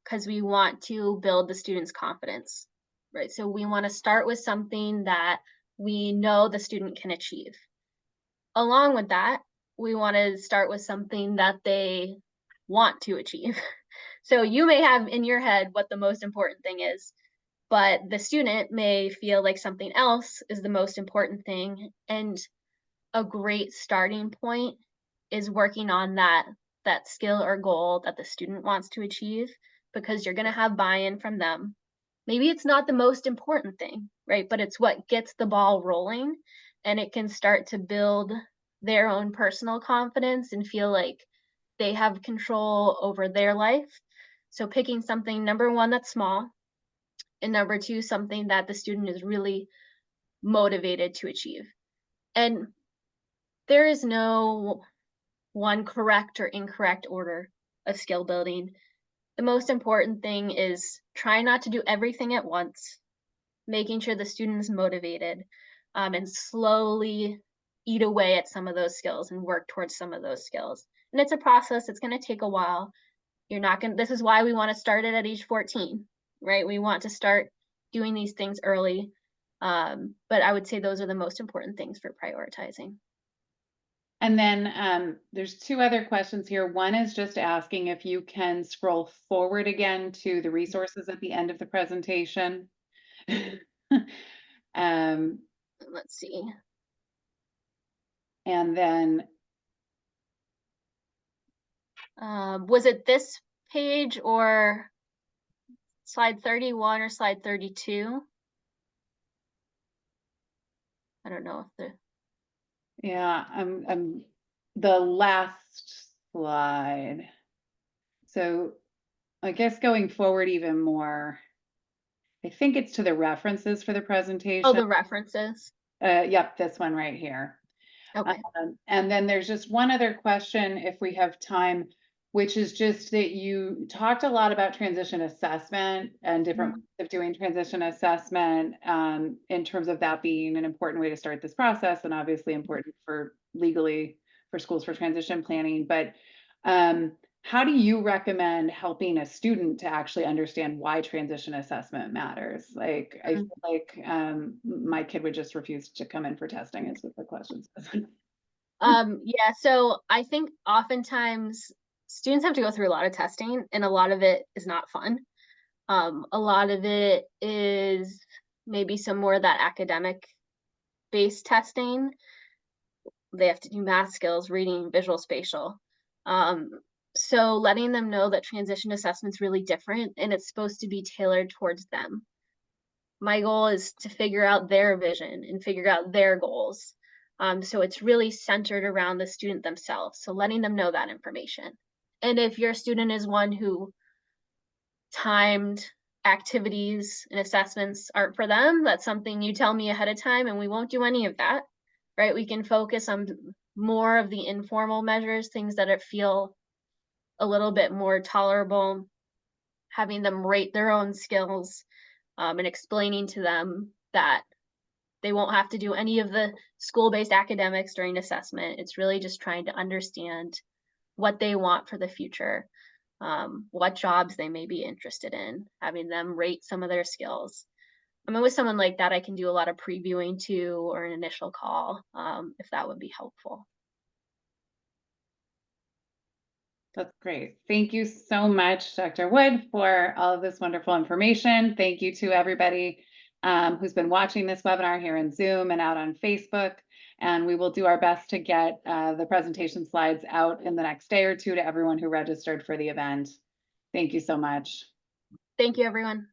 because we want to build the student's confidence, right? So we want to start with something that we know the student can achieve. Along with that, we want to start with something that they want to achieve. So you may have in your head what the most important thing is, but the student may feel like something else is the most important thing. And a great starting point is working on that skill or goal that the student wants to achieve, because you're going to have buy-in from them. Maybe it's not the most important thing, right? But it's what gets the ball rolling, and it can start to build their own personal confidence and feel like they have control over their life. So picking something, number one, that's small, and number two, something that the student is really motivated to achieve. And there is no one correct or incorrect order of skill building. The most important thing is try not to do everything at once, making sure the student is motivated, and slowly eat away at some of those skills and work towards some of those skills. And it's a process. It's going to take a while. You're not going to, this is why we want to start it at age 14, right? We want to start doing these things early. But I would say those are the most important things for prioritizing. And then there's two other questions here. One is just asking if you can scroll forward again to the resources at the end of the presentation. Let's see. And then was it this page or slide 31 or slide 32? I don't know if the yeah, I'm the last slide. So I guess going forward even more, I think it's to the references for the presentation. Oh, the references. Yep, this one right here. Okay. And then there's just one other question, if we have time. which is just that you talked a lot about transition assessment and different Mhm. ways of doing transition assessment, in terms of that being an important way to start this process and obviously important for legally for schools for transition planning. But how do you recommend helping a student to actually understand why transition assessment matters? Like, I feel like my kid would just refuse to come in for testing, is what the question says. Yeah, so I think oftentimes students have to go through a lot of testing, and a lot of it is not fun. A lot of it is maybe some more of that academic based testing. They have to do math skills, reading, visual, spatial. Um, so letting them know that transition assessment's really different and it's supposed to be tailored towards them. My goal is to figure out their vision and figure out their goals. So it's really centered around the student themselves. So letting them know that information. And if your student is one who timed activities and assessments aren't for them, that's something you tell me ahead of time and we won't do any of that, right? We can focus on more of the informal measures, things that feel a little bit more tolerable, having them rate their own skills, and explaining to them that they won't have to do any of the school-based academics during assessment. It's really just trying to understand what they want for the future, what jobs they may be interested in, having them rate some of their skills. I mean, with someone like that, I can do a lot of previewing too, or an initial call, if that would be helpful. That's great. Thank you so much, Dr. Wood, for all of this wonderful information. Thank you to everybody who's been watching this webinar here in Zoom and out on Facebook. And we will do our best to get the presentation slides out in the next day or two to everyone who registered for the event. Thank you so much. Thank you, everyone.